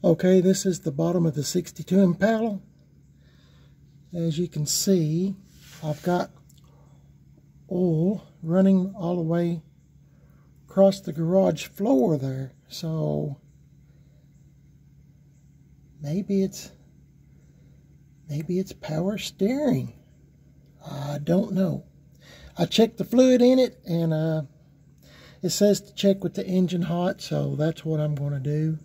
Okay, this is the bottom of the 62 Impala. As you can see, I've got oil running all the way across the garage floor there. So maybe it's power steering. I don't know. I checked the fluid in it, and it says to check with the engine hot, so that's what I'm going to do.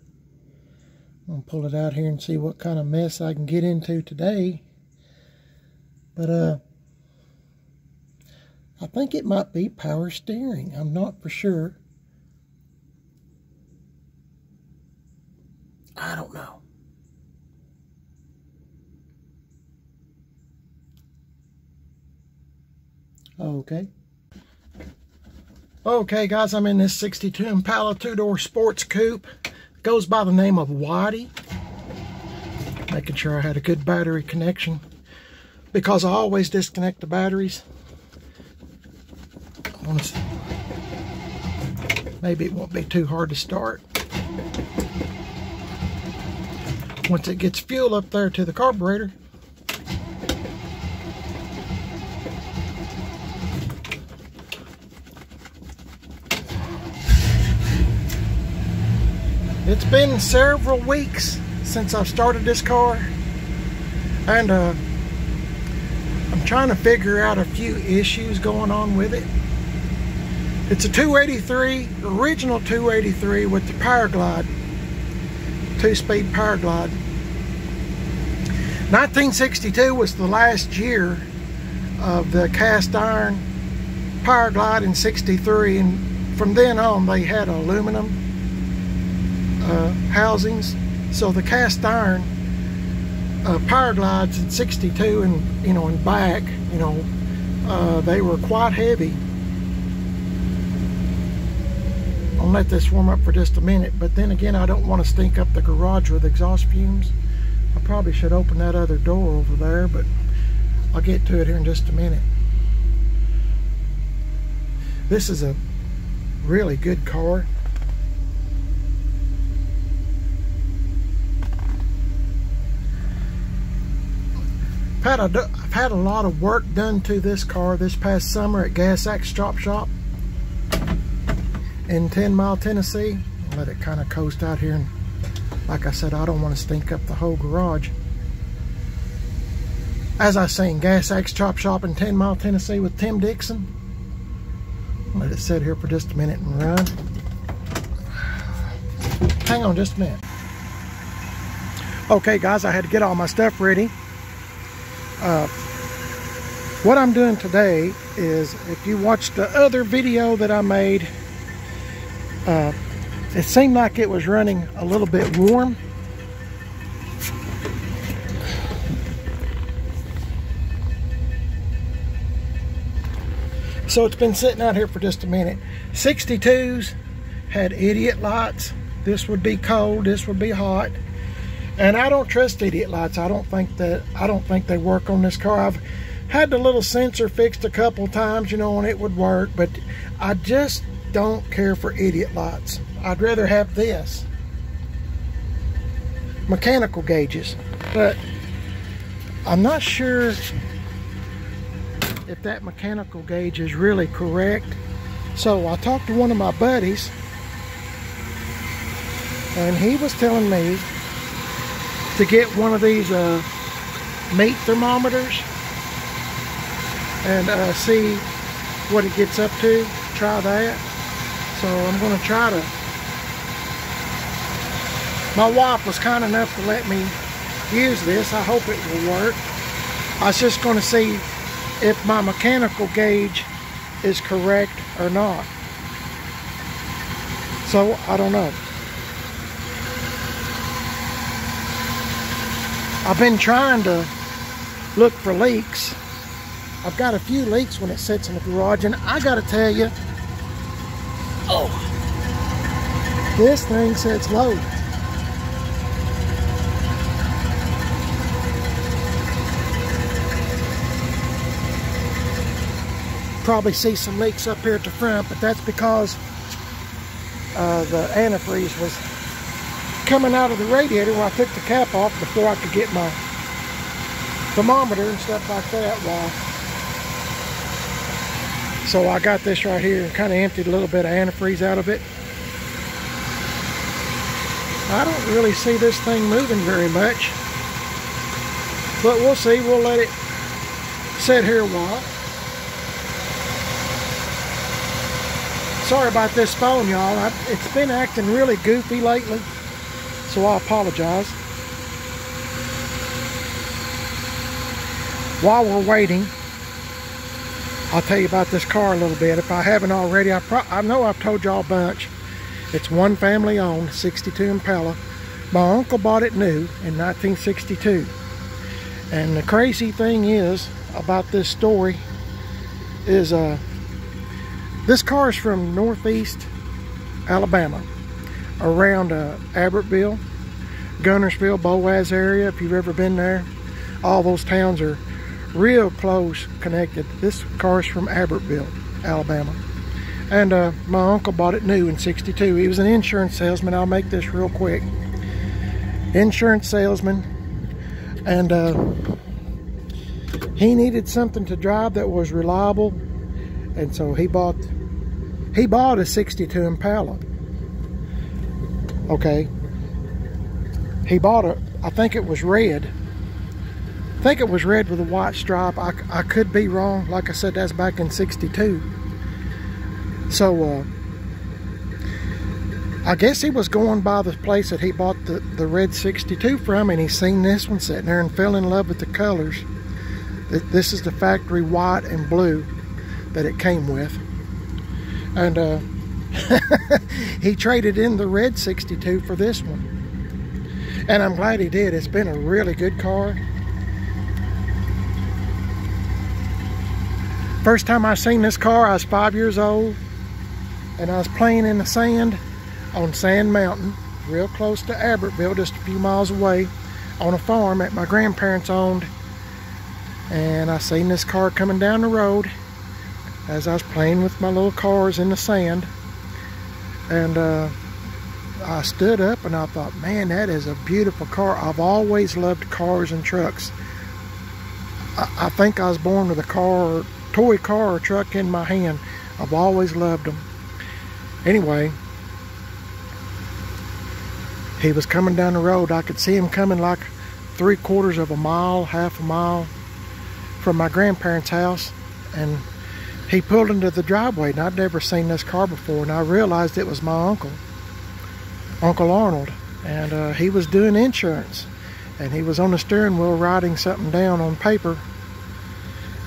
I'm going to pull it out here and see what kind of mess I can get into today. But I think it might be power steering. I'm not for sure. I don't know. Okay guys, I'm in this 62 Impala 2-door sports coupe. It goes by the name of Whitey. Making sure I had a good battery connection, because I always disconnect the batteries. Maybe it won't be too hard to start. Once it gets fuel up there to the carburetor. It's been several weeks since I've started this car, and I'm trying to figure out a few issues going on with it. It's a 283, original 283 with the Power Glide, 2-speed Power Glide. 1962 was the last year of the cast iron Power Glide in 63, and from then on they had aluminum housings. So the cast iron Power Glides in 62 and in back, they were quite heavy. I'll let this warm up for just a minute, but then again, I don't want to stink up the garage with exhaust fumes. I probably should open that other door over there, but I'll get to it here in just a minute. This is a really good car. I've had a lot of work done to this car this past summer at Gas Axe Chop Shop in 10 Mile, Tennessee. I'll let it kind of coast out here, and like I said, I don't want to stink up the whole garage. As I say, Gas Axe Chop Shop in 10 Mile, Tennessee with Tim Dixon. I'll let it sit here for just a minute and run. Hang on just a minute. Okay guys, I had to get all my stuff ready. What I'm doing today is, if you watched the other video that I made, it seemed like it was running a little bit warm. So it's been sitting out here for just a minute. 62s had idiot lights. This would be cold, this would be hot. And I don't trust idiot lights. I don't think they work on this car. I've had the little sensor fixed a couple times, and it would work, but I just don't care for idiot lights. I'd rather have this. Mechanical gauges. But I'm not sure if that mechanical gauge is really correct. So I talked to one of my buddies, and he was telling me to get one of these meat thermometers and see what it gets up to. Try that. So I'm going to try to. My wife was kind enough to let me use this. I hope it will work. I was just going to see if my mechanical gauge is correct or not. So I don't know. I've been trying to look for leaks. I've got a few leaks when it sits in the garage, and I gotta tell you, this thing sits low. Probably see some leaks up here at the front, but that's because the antifreeze was coming out of the radiator when I took the cap off before I could get my thermometer and stuff like that. So I got this right here and kind of emptied a little bit of antifreeze out of it. I don't really see this thing moving very much, but we'll see. We'll let it sit here a while. Sorry about this phone, y'all. It's been acting really goofy lately, so I apologize. While we're waiting, I'll tell you about this car a little bit. If I haven't already, I know I've told y'all a bunch. It's one family owned, 62 Impala. My uncle bought it new in 1962. And the crazy thing is about this story is this car is from northeast Alabama, around Albertville, Gunnersville, Boaz area. If you've ever been there, all those towns are real close connected. This car is from Albertville, Alabama. And my uncle bought it new in 62. He was an insurance salesman. I'll make this real quick. Insurance salesman. And he needed something to drive that was reliable. And so he bought a 62 Impala. Okay. He bought I think it was red. I think it was red with a white stripe. I could be wrong. Like I said, that's back in 62. So I guess he was going by the place that he bought the red 62 from, and he seen this one sitting there and fell in love with the colors. This is the factory white and blue that it came with. And he traded in the red 62 for this one. And I'm glad he did. It's been a really good car. First time I seen this car, I was 5 years old. And I was playing in the sand on Sand Mountain, real close to Albertville, just a few miles away, on a farm that my grandparents owned. And I seen this car coming down the road as I was playing with my little cars in the sand. And I stood up and I thought, man, that is a beautiful car. I've always loved cars and trucks. I think I was born with a toy car or truck in my hand. I've always loved them. Anyway, he was coming down the road. I could see him coming like 3/4 of a mile, half a mile from my grandparents' house. And he pulled into the driveway, and I'd never seen this car before. And I realized it was my uncle, Uncle Arnold. And he was doing insurance. And he was on the steering wheel writing something down on paper.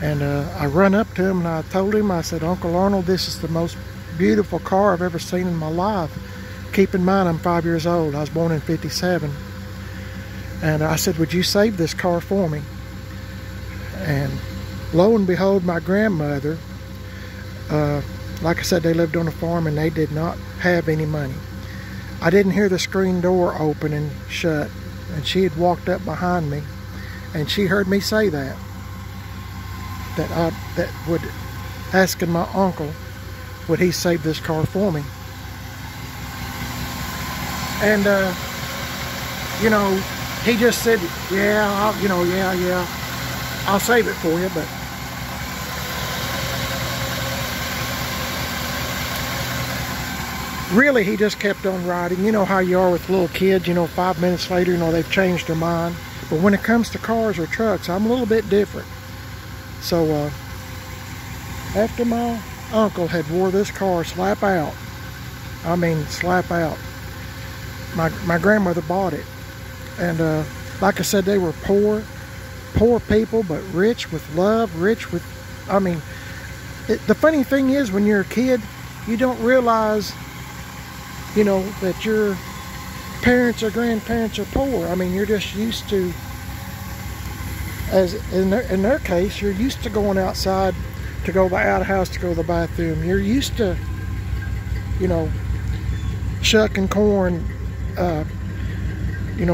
And I run up to him and I told him, I said, Uncle Arnold, this is the most beautiful car I've ever seen in my life. Keep in mind, I'm 5 years old. I was born in 57. And I said, would you save this car for me? And lo and behold, my grandmother, like I said, they lived on a farm and they did not have any money. I didn't hear the screen door open and shut. And she had walked up behind me and she heard me say that would asking my uncle, would he save this car for me? And you know, he just said, yeah, I'll save it for you. But really, he just kept on riding. You know how you are with little kids, 5 minutes later, they've changed their mind. But when it comes to cars or trucks, I'm a little bit different. So after my uncle had wore this car slap out, I mean slap out, my grandmother bought it. And like I said, they were poor people, but rich with love, rich with, I mean, the funny thing is, when you're a kid, you don't realize, that your parents or grandparents are poor. I mean, you're just used to, as in their case, you're used to going outside to go to the outhouse, to go to the bathroom. You're used to, shucking corn,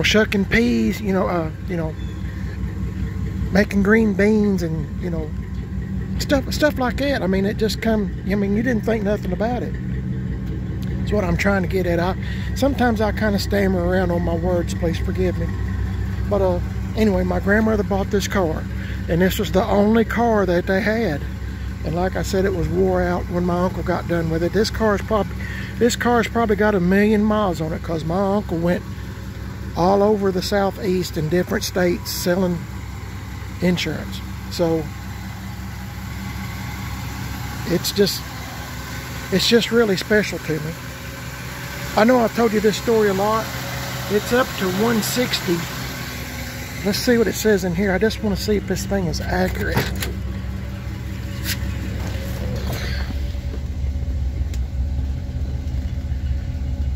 shucking peas, making green beans and stuff like that. I mean, it just come. I mean, you didn't think nothing about it. is what I'm trying to get at. Sometimes I kind of stammer around on my words, please forgive me. But anyway, my grandmother bought this car, and this was the only car that they had. And like I said, it was wore out when my uncle got done with it. This car's probably got 1 million miles on it, because my uncle went all over the southeast in different states selling insurance. So it's just really special to me. I know I've told you this story a lot. It's up to 160. Let's see what it says in here. I just want to see if this thing is accurate.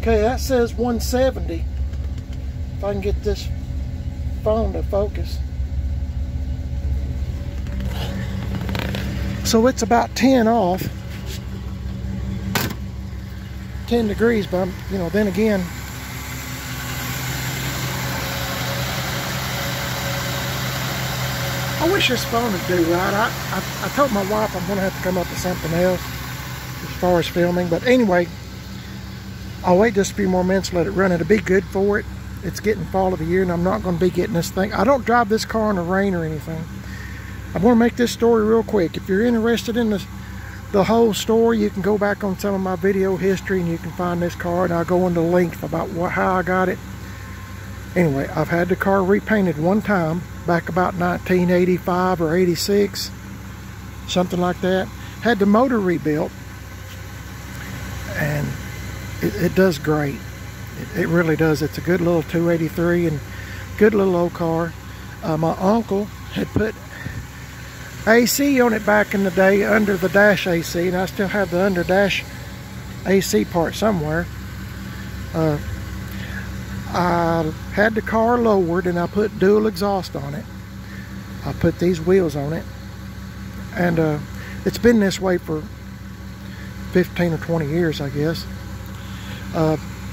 Okay, that says 170. If I can get this phone to focus. So it's about 10 off. 10 degrees, but you know, then again, I wish this phone would do right. I told my wife I'm gonna have to come up with something else as far as filming, but anyway, I'll wait just a few more minutes, let it run. It'll be good for it. It's getting fall of the year, and I'm not going to be getting this thing. I don't drive this car in the rain or anything. I want to make this story real quick. If you're interested in the whole story, you can go back on some of my video history and you can find this car, and I'll go into length about how I got it. Anyway, I've had the car repainted one time back about 1985 or 86, something like that. Had the motor rebuilt, and it does great. It really does. It's a good little 283 and good little old car. My uncle had put AC on it back in the day, under the dash AC, and I still have the under dash AC part somewhere. I had the car lowered and I put dual exhaust on it. I put these wheels on it, and it's been this way for 15 or 20 years, I guess.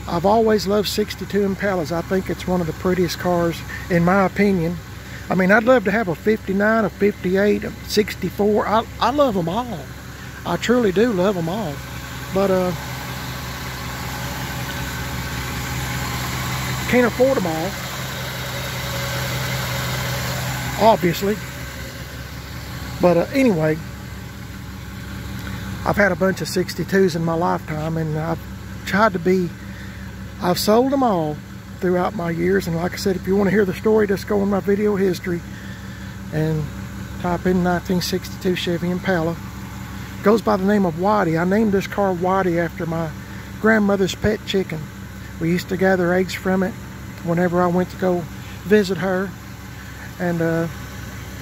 I've always loved 62 Impalas. I think it's one of the prettiest cars, in my opinion. I mean, I'd love to have a 59, a 58, a 64. I love them all. I truly do love them all. But can't afford them all, obviously. But anyway, I've had a bunch of 62s in my lifetime, and I've sold them all throughout my years. And like I said, if you want to hear the story, just go in my video history and type in 1962 Chevy Impala. Goes by the name of Whitey. I named this car Whitey after my grandmother's pet chicken. We used to gather eggs from it whenever I went to go visit her. And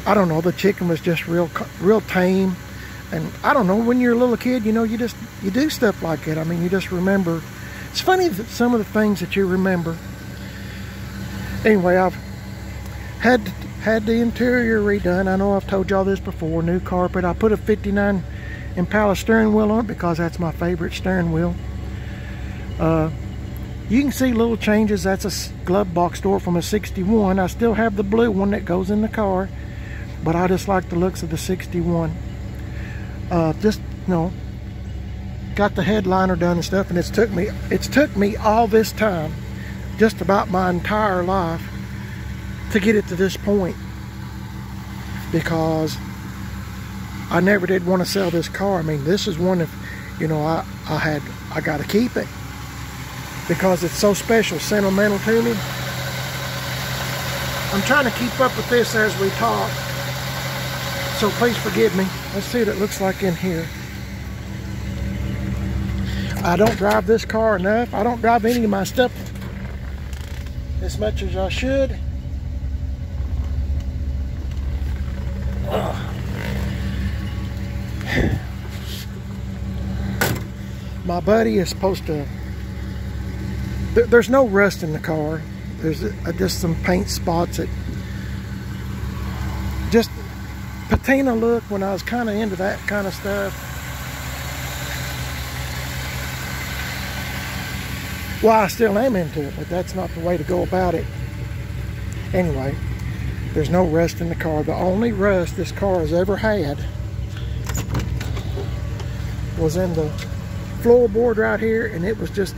I don't know, the chicken was just real tame. And I don't know, when you're a little kid, you know, you do stuff like that. I mean, you just remember. It's funny that some of the things that you remember. Anyway, I've had the interior redone. I know I've told y'all this before. New carpet. I put a 59 Impala steering wheel on it because that's my favorite steering wheel. You can see little changes. That's a glove box door from a 61. I still have the blue one that goes in the car, but I just like the looks of the 61. Just, you know, got the headliner done and stuff, and it's took me all this time, just about my entire life, to get it to this point, because I never did want to sell this car. I mean, this is one of, you know, I got to keep it because it's so special, sentimental to me. I'm trying to keep up with this as we talk, so please forgive me. Let's see what it looks like in here. I don't drive this car enough. I don't drive any of my stuff as much as I should. My buddy is supposed to... There's no rust in the car. There's just some paint spots that... Just patina look when I was kind of into that kind of stuff. Well, I still am into it, but that's not the way to go about it. Anyway, there's no rust in the car. The only rust this car has ever had was in the floorboard right here, and it was just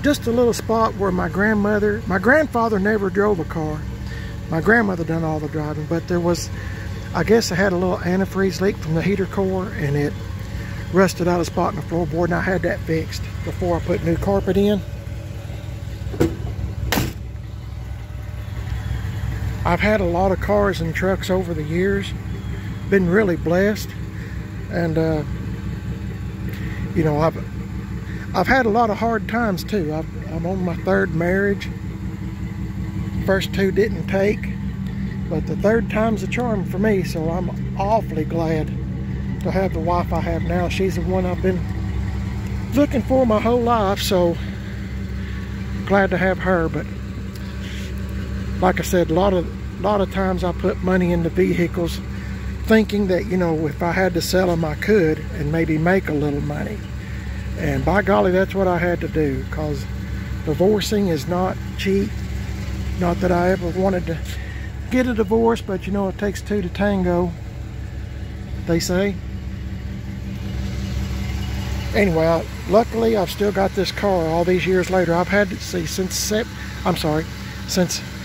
a little spot where my grandfather never drove a car. My grandmother done all the driving, but there was, I guess I had a little antifreeze leak from the heater core, and it rusted out a spot in the floorboard, and I had that fixed before I put new carpet in. I've had a lot of cars and trucks over the years, been really blessed, and you know, I've had a lot of hard times too. I'm on my third marriage. First two didn't take, but the third time's a charm for me, so I'm awfully glad to have the wife I have now. She's the one I've been looking for my whole life, so glad to have her. But like I said, a lot of times I put money into vehicles thinking that, you know, if I had to sell them I could and maybe make a little money. And by golly, that's what I had to do, because divorcing is not cheap. Not that I ever wanted to get a divorce, but you know, it takes two to tango, they say. Anyway, luckily I've still got this car all these years later. I've had it, since I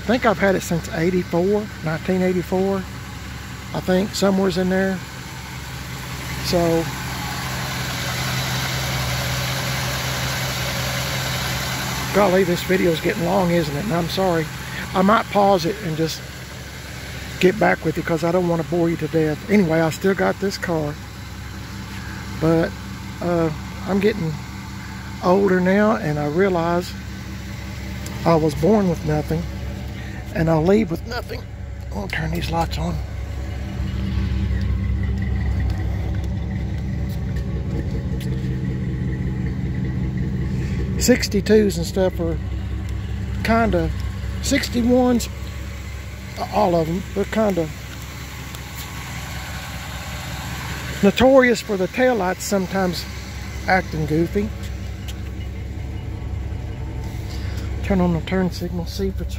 think I've had it since 1984, I think, somewhere's in there. So golly, this video is getting long, isn't it? And I'm sorry. I might pause it and just get back with you, because I don't want to bore you to death. Anyway, I still got this car, but I'm getting older now, and I realize I was born with nothing, and I'll leave with nothing. I'll turn these lights on. '62s and stuff are kind of, 61s, all of them, they're kind of notorious for the taillights sometimes acting goofy. Turn on the turn signal, see if it's...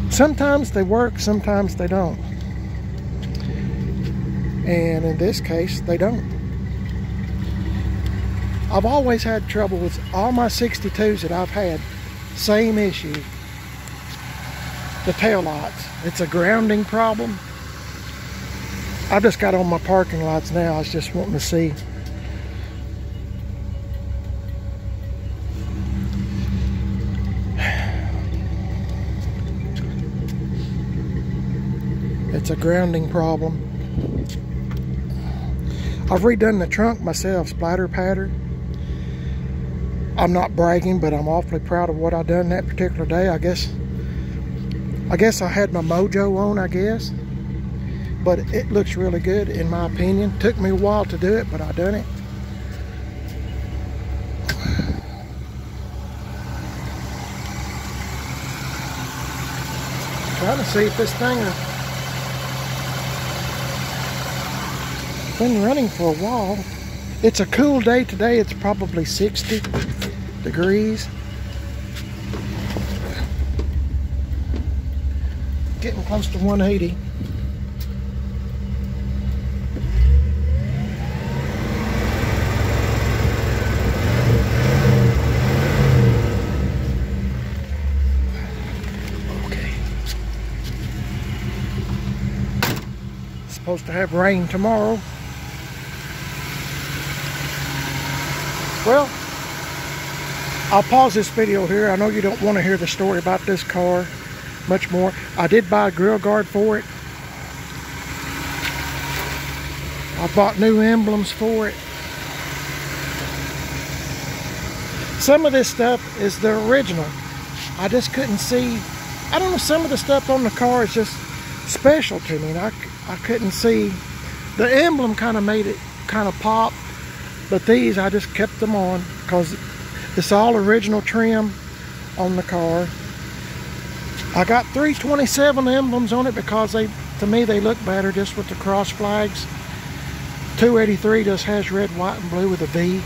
Sometimes they work, sometimes they don't. And in this case, they don't. I've always had trouble with all my 62s that I've had. Same issue. The tail lights. It's a grounding problem. I've just got on my parking lights now. I was just wanting to see. It's a grounding problem. I've redone the trunk myself, splatter pattern. I'm not bragging, but I'm awfully proud of what I done that particular day. I guess I had my mojo on, I guess. But it looks really good, in my opinion. Took me a while to do it, but I done it. Trying to see if this thing has been running for a while. It's a cool day today. It's probably 60 degrees. Getting close to 180. Okay. It's supposed to have rain tomorrow. Well, I'll pause this video here. I know you don't want to hear the story about this car much more. I did buy a grill guard for it. I bought new emblems for it. Some of this stuff is the original. I just couldn't see. I don't know, some of the stuff on the car is just special to me. And I couldn't see. The emblem kind of made it kind of pop. But these, I just kept them on because it's all original trim on the car. I got 327 emblems on it because to me, they look better just with the cross flags. 283 just has red, white, and blue with a V.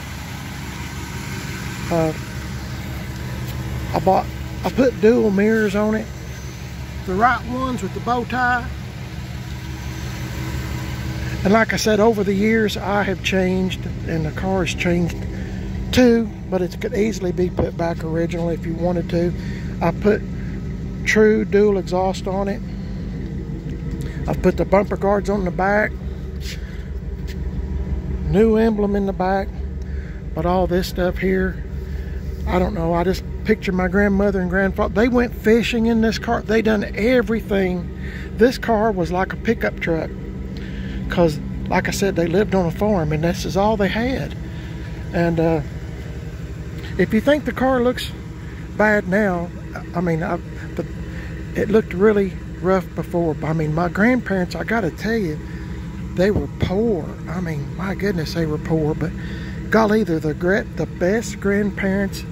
I put dual mirrors on it. The right ones with the bow tie. And like I said, over the years I have changed, and the car has changed too, but it could easily be put back original if you wanted to. I put true dual exhaust on it. I've put the bumper guards on the back, new emblem in the back, but all this stuff here, I don't know. I just picture my grandmother and grandfather. They went fishing in this car. They done everything. This car was like a pickup truck, because like I said, they lived on a farm and this is all they had. And if you think the car looks bad now, I mean, it looked really rough before. I mean, my grandparents, I gotta tell you, they were poor. I mean, my goodness, they were poor. But golly, they're the best grandparents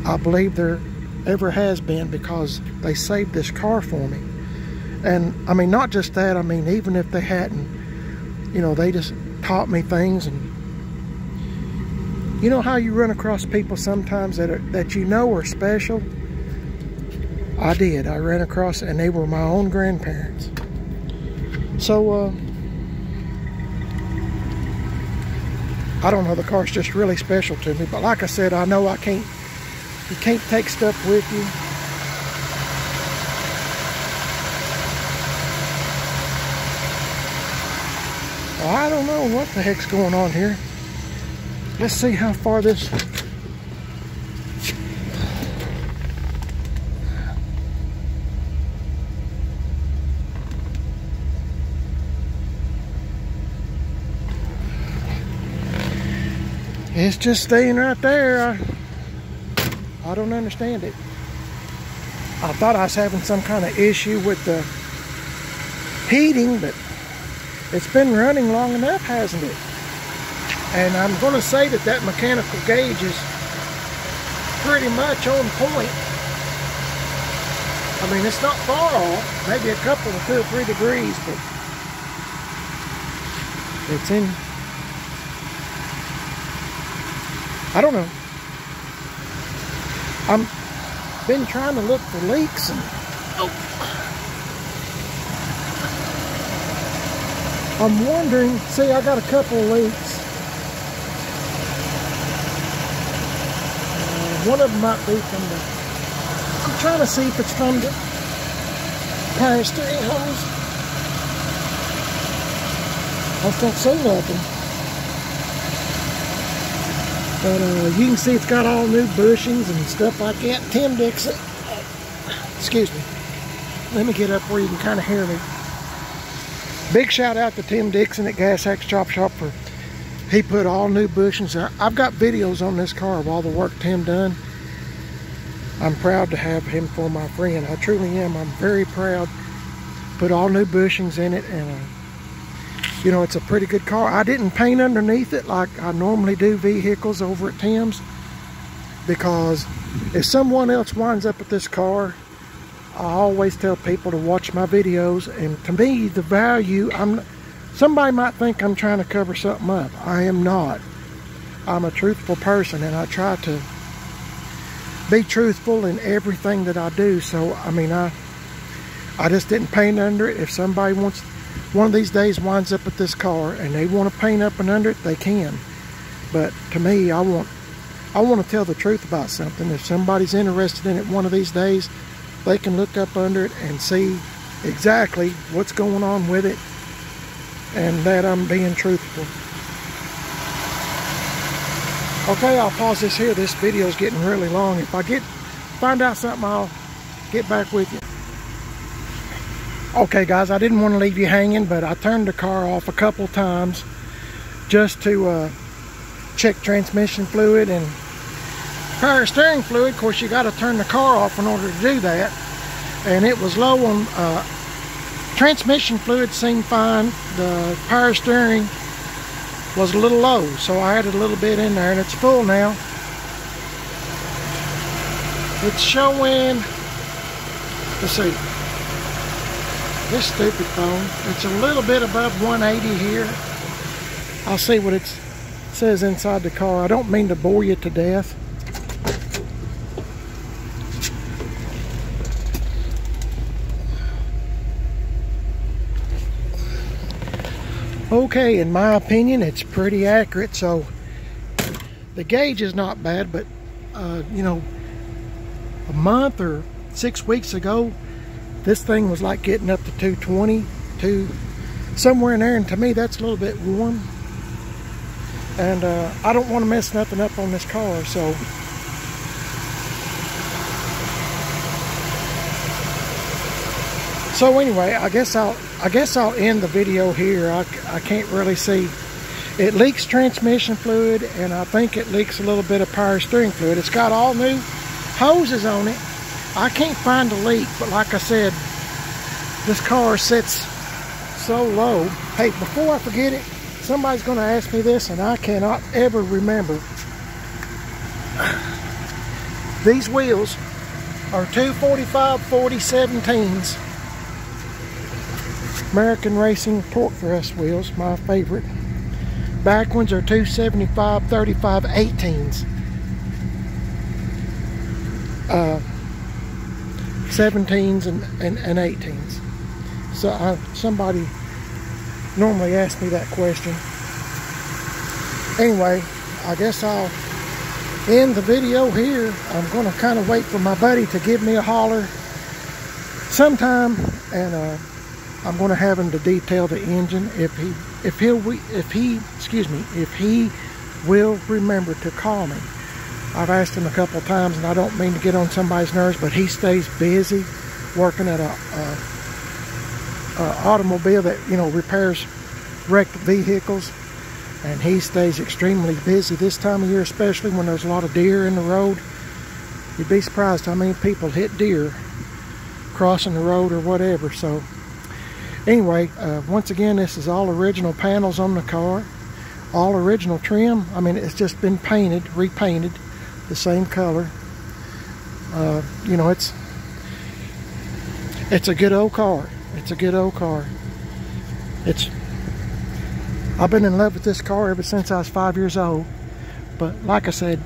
I believe there ever has been, because they saved this car for me. And I mean, not just that, I mean, even if they hadn't, you know, they just taught me things. And you know how you run across people sometimes that you know are special? I did. I ran across, and they were my own grandparents. So I don't know, the car's just really special to me. But like I said, I know you can't take stuff with you. Well, I don't know what the heck's going on here. Let's see how far this... It's just staying right there. I don't understand it. I thought I was having some kind of issue with the heating, but it's been running long enough, hasn't it? And I'm going to say that mechanical gauge is pretty much on point. I mean, it's not far off, maybe a couple of 2 or 3 degrees, but it's in... I don't know. I'm been trying to look for leaks, and I'm wondering, see, I got a couple of leaks. One of them might be from the, I'm trying to see if it's from the power steering hose. I don't see nothing. But you can see it's got all new bushings and stuff like that. Tim Dixon, excuse me. Let me get up where you can kind of hear me. Big shout out to Tim Dixon at Gas Hacks Chop Shop for, he put all new bushings. I've got videos on this car of all the work Tim done. I'm proud to have him for my friend. I truly am. I'm very proud. Put all new bushings in it, and you know, it's a pretty good car. I didn't paint underneath it like I normally do vehicles over at Tim's, because if someone else winds up with this car, I always tell people to watch my videos. And to me, the value, somebody might think I'm trying to cover something up. I am not. I'm a truthful person, and I try to be truthful in everything that I do. So I mean, I just didn't paint under it. If somebody wants, one of these days winds up with this car and they want to paint up and under it, they can. But to me, I want to tell the truth about something. If somebody's interested in it one of these days, they can look up under it and see exactly what's going on with it, and that I'm being truthful. Okay, I'll pause this here. This video is getting really long. If I find out something, I'll get back with you. Okay guys, I didn't want to leave you hanging, but I turned the car off a couple times just to check transmission fluid and power steering fluid. Of course, you got to turn the car off in order to do that. And it was low on transmission fluid, seemed fine. The power steering was a little low, so I added a little bit in there, and it's full now. It's showing, let's see, this stupid phone, it's a little bit above 180 here. I'll see what it says inside the car. I don't mean to bore you to death. Okay, in my opinion, it's pretty accurate. So the gauge is not bad, but you know, a month or 6 weeks ago, this thing was like getting up to 220, somewhere in there, and to me that's a little bit warm. And I don't want to mess nothing up on this car, so anyway, I guess I'll end the video here. I can't really see. It leaks transmission fluid, and I think it leaks a little bit of power steering fluid. It's got all new hoses on it. I can't find a leak, but like I said, this car sits so low. Hey, before I forget it, somebody's going to ask me this, and I cannot ever remember. These wheels are 245/40 17s. American Racing torque thrust wheels, my favorite. Back ones are 275/35 18s. 17s and 18s. So somebody normally asks me that question. Anyway, I guess I'll end the video here. I'm going to kind of wait for my buddy to give me a holler sometime, and I'm going to have him to detail the engine if he will remember to call me. I've asked him a couple of times, and I don't mean to get on somebody's nerves, but he stays busy working at a automobile that, you know, repairs wrecked vehicles, and he stays extremely busy this time of year, especially when there's a lot of deer in the road. You'd be surprised how many people hit deer crossing the road or whatever. So anyway, once again, this is all original panels on the car, all original trim. I mean, it's just been painted, repainted the same color. You know, it's a good old car. It's a good old car. I've been in love with this car ever since I was 5 years old. But like I said,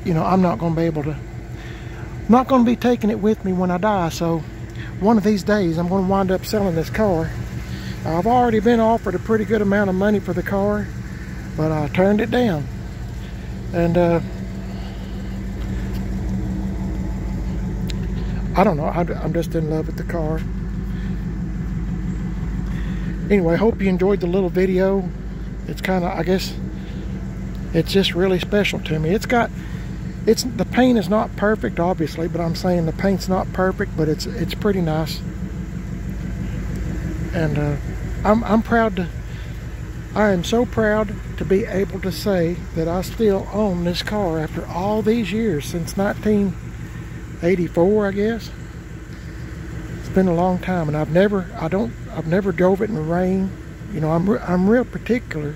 you know, I'm not going to be taking it with me when I die. So one of these days, I'm going to wind up selling this car. I've already been offered a pretty good amount of money for the car, but I turned it down. And I don't know, I'm just in love with the car. Anyway, hope you enjoyed the little video. It's kind of, I guess, it's just really special to me. The paint is not perfect, obviously, but I'm saying the paint's not perfect, but it's pretty nice. And I'm proud I am so proud to be able to say that I still own this car after all these years, since 1984, I guess. It's been a long time, and I've never drove it in the rain. You know, I'm real particular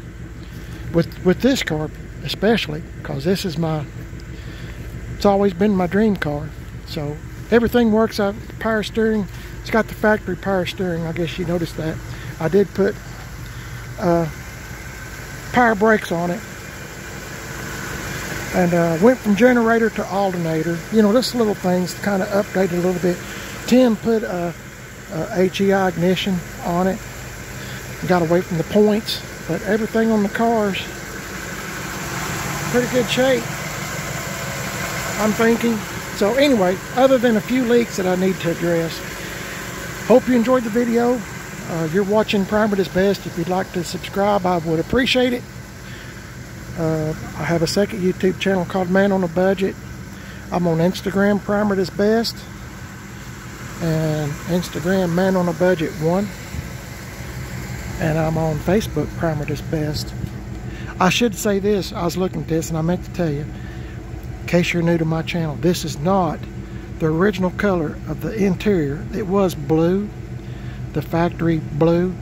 with this car, especially because this is it's always been my dream car. So everything works out. Power steering, it's got the factory power steering. I guess you noticed that. I did put power brakes on it, and went from generator to alternator. You know, just little things to kind of update it a little bit. Tim put HEI ignition on it. Got away from the points, but everything on the car's pretty good shape, I'm thinking. So anyway, other than a few leaks that I need to address, hope you enjoyed the video. You're watching Primer Is Best. If you'd like to subscribe, I would appreciate it. I have a second YouTube channel called Man on a Budget. I'm on Instagram, Primer Is Best, and Instagram, Man on a Budget 1. And I'm on Facebook, Primer Is Best. I should say this, I was looking at this and I meant to tell you, in case you're new to my channel, this is not the original color of the interior. It was blue, the factory blue,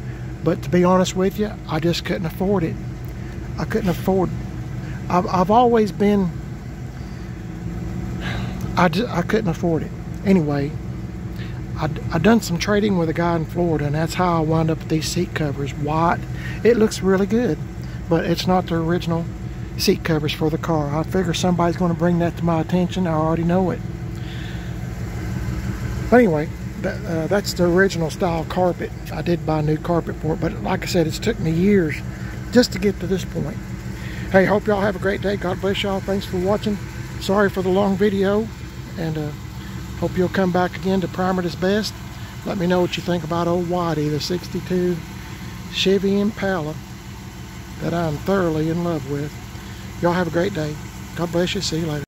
but to be honest with you, I just couldn't afford it. I couldn't afford. I've always been. I couldn't afford it. Anyway, I done some trading with a guy in Florida, and that's how I wound up with these seat covers. White. It looks really good, but it's not the original seat covers for the car. I figure somebody's going to bring that to my attention. I already know it. But anyway, That's the original style carpet. I did buy new carpet for it, but like I said, it's took me years just to get to this point. Hey, hope y'all have a great day. God bless y'all. Thanks for watching. Sorry for the long video, and hope you'll come back again to Primer Is Best. Let me know what you think about old Whitey, the 62 Chevy Impala that I'm thoroughly in love with. Y'all have a great day. God bless you. See you later.